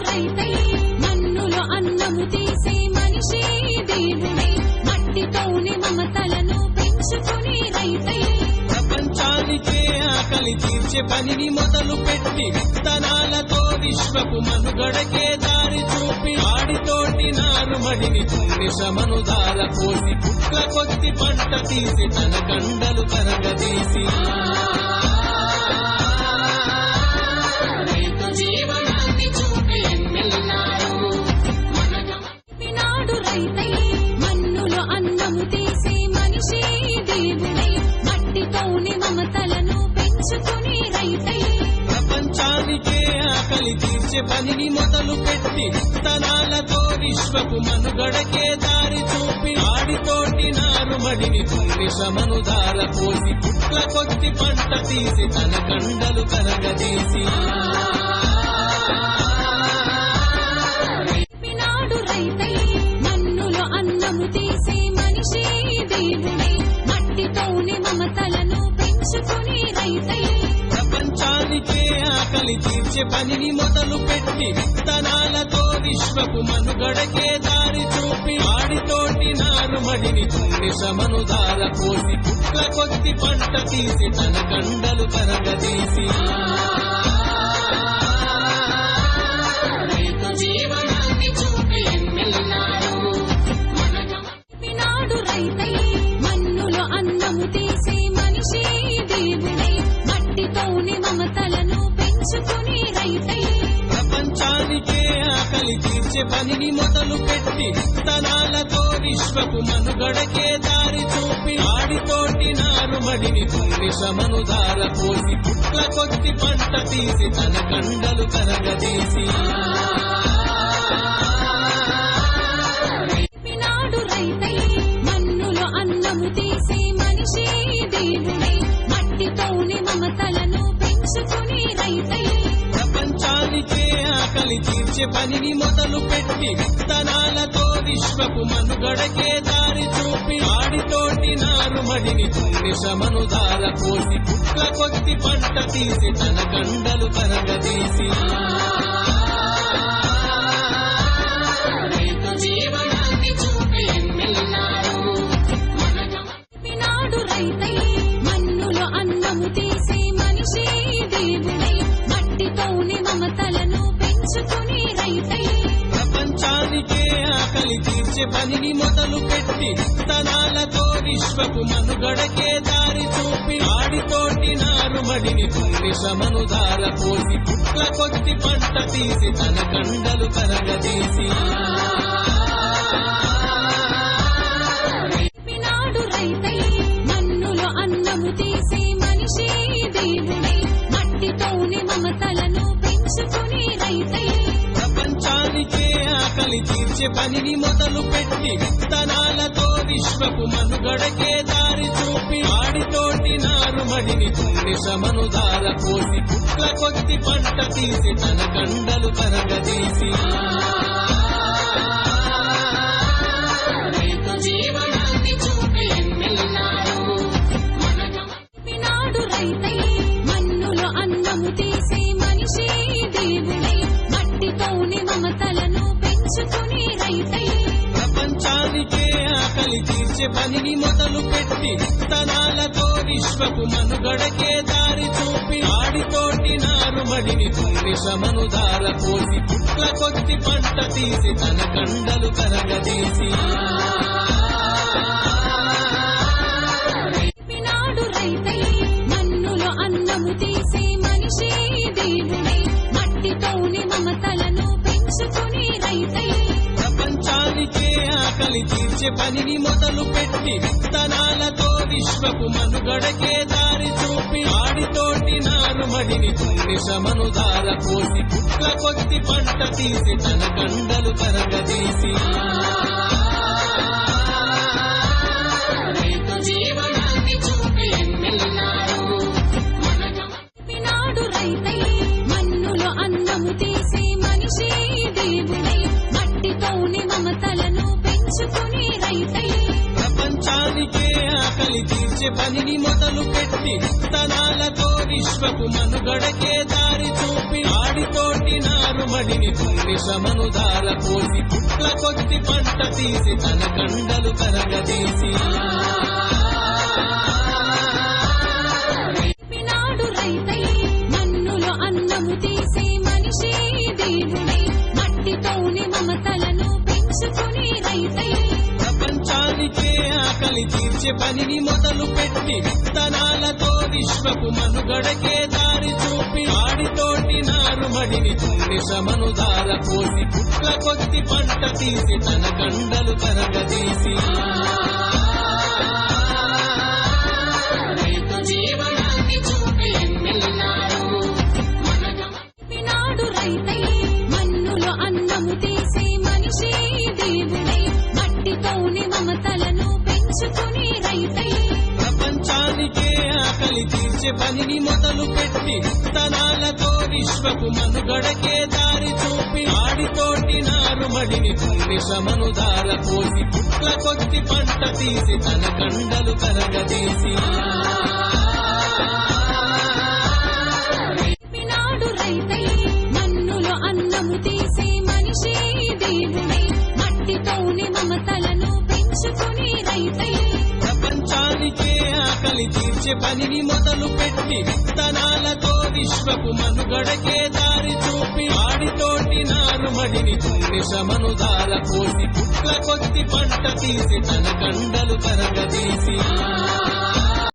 రైతై మన్నులో అన్నము తీసే మనిషి దేవుడే మట్టితోనే మమతలను పెంచుకునే రైతై ప్రపంచానికే ఆకలి తీర్చే పనిని మొదలు పెట్టి విత్తనాలతో విశ్వపు మనుగడకే దారి చూపి ఆడితోటి నారుమడిని దున్ని శ్రమను దార పోసి పుట్ల కొద్ది పంట తీసి తన కండలు కరగదీసి రైతు జీవనాన్ని చూపి ఎన్నెల్లారు నాడు రైతై మన్నులో అన్నము తీసే మనిషి దేవుడే మట్టితోనే మమతలను పెంచుకునే రైతై ప్రపంచానికే ఆకలి తీర్చే పనిని మొదలు పెట్టి విత్తనాలతో విశ్వపు మనుగడకే దారి చూపి ఆడితోటి నారుమడిని దున్ని శ్రమను దార పోసి పుట్ల కొద్ది పంట తీసి తన కండలు కరగదీసి నాడు రైతై మన్నులో అన్నము తీసే మనిషి దేవుడే మట్టితోనే మమతలను పెంచుకునే రైతై ప్రపంచానికే ఆకలి తీర్చే పనిని మొదలు పెట్టి విత్తనాలతో విశ్వపు మనుగడకే దారి చూపి ఆడితోటి నారుమడిని దున్ని శ్రమను దార పోసి పుట్ల కొద్ది పంట తీసి తన కండలు కరగదీసి రైతు జీవనాన్ని చూపి ఎన్నెల్లారు నాడు రైతై మన్నులో అన్నము తీసే మనిషి దేవుడే మట్టితోనే మమతలను పెంచుకునే రైతై ప్రపంచానికే ఆకలి తీర్చే పనిని మొదలు పెట్టి విత్తనాలతో విశ్వపు మనుగడకే దారి చూపి ఆడితోటి నారుమడిని దున్ని శ్రమను దార పోసి పుట్ల కొద్ది పంట తీసి తన కండలు కరగదీసి నాడు రైతై మన్నులో అన్నము తీసే మనిషి దేవుడే మట్టితోనే మమతలను పెంచుకునే రైతై ప్రపంచానికే ఆకలి తీర్చే పనిని మొదలు పెట్టి విత్తనాలతో విశ్వపు మనుగడకే దారి చూపి ఆడితోటి నారుమడిని దున్ని శ్రమను దార పోసి పుట్ల కొద్ది పంట తీసి తన కండలు కరగదీసి రైతు జీవనాన్ని చూపి ఎన్నెల్లారు నాడు రైతై మన్నులో అన్నము తీసే మనిషి దేవుడే మట్టితోనే మమతలను పెంచుకునే రైతై ప్రపంచానికే ఆకలి తీర్చే పనిని మొదలు పెట్టి విత్తనాలతో విశ్వపు మనుగడకే దారి చూపి ఆడితోటి నారుమడిని దున్ని శ్రమను దార పోసి పుట్ల కొద్ది పంట తీసి తన కండలు కరగదీసి నాడు రైతై మన్నులో అన్నము తీసే మనిషి దేవుడే మట్టితోనే మమతలను పెంచుకునే రైతై ప్రపంచానికే ఆకలి తీర్చే పనిని మొదలు పెట్టి విత్తనాలతో విశ్వపు మనుగడకే దారి చూపి ఆడితోటి నారుమడిని దున్ని శ్రమను దార పోసి పుట్ల కొద్ది పంట తీసి తన కండలు కరగదీసి రైతు జీవనాన్ని చూపి ఎన్నెల్లారు నాడు రైతై మన్నులో అన్నము తీసే మనిషి దేవుడే మట్టితోనే మమతలను పెంచుకునే రైతై ప్రపంచానికే ఆకలి తీర్చే పనిని మొదలు పెట్టి విత్తనాలతో విశ్వపు మనుగడకే దారి చూపి ఆడితోటి నారుమడిని దున్ని శ్రమను దార పోసి పుట్ల కొద్ది పంట తీసి తన కండలు కరగదీసి నాడు రైతై మన్నులో అన్నము తీసే మనిషి దేవుడే మట్టితోనే మమతలను పెంచుకునే రైతై ప్రపంచానికే ఆకలి తీర్చే పనిని మొదలు పెట్టి విత్తనాలతో విశ్వపు మనుగడకే దారి చూపి ఆడితోటి నారుమడిని దున్ని శ్రమను దార పోసి పుట్ల కొద్ది పంట తీసి తన కండలు కరగదీసి రైతు జీవనాన్ని చూపి ఎన్నెల్లారు నాడు రైతై మన్నులో అన్నము తీసే మనిషి దేవుడే మట్టితోనే మమతలను పెంచుకునే రైతై ప్రపంచానికే ఆకలి తీర్చే తీర్చే పనిని మొదలు పెట్టి విత్తనాలతో విశ్వపు మనుగడకే దారి చూపి ఆడితోటి నారుమడిని దున్ని శ్రమను ధారపోసి పుట్ల కొద్ది పంట తీసి తన కండలు కరగదీసి నాడు రైతై మన్నులో అన్నము తీసే మనిషి దేవుడై మట్టితోని మమతలను పెంచుకుని రైతై ప్రపంచానికే ఆకలి తీర్చే పనిని మొదలు పెట్టి విత్తనాలతో విశ్వపు మనుగడకే దారి చూపి ఆడితోటి నారుమడిని దున్ని శ్రమను ధారపోసి పుట్ల కొద్ది పంట తీసి తన కండలు కరగదీసి రైతు జీవనాన్ని చూపి నాడు రైతై మన్నులో అన్నము తీసే మనిషి దేవుడై మట్టితోని మమతలను పెంచుకుని రైతై ప్రపంచానికే ఆకలి తీర్చే పనిని మొదలు పెట్టి విత్తనాలతో విశ్వపు మనుగడకే దారి చూపి ఆడితోటి నారుమడిని దున్ని శ్రమను ధారపోసి పుట్ల కొద్ది పంట తీసి తన కండలు కరగదీసి నాడు రైతై మన్నులో అన్నము తీసే మనిషి దేవుడై మట్టితోని మమతలను పెంచుకుని రైతై ప్రపంచానికే ఆకలి తీర్చే పనిని మొదలు పెట్టి విత్తనాలతో విశ్వపు మనుగడకే దారి చూపి ఆడితోటి నారుమడిని దున్ని శ్రమను ధారపోసి పుట్ల కొద్ది పంట తీసి తన కండలు కరగదీసి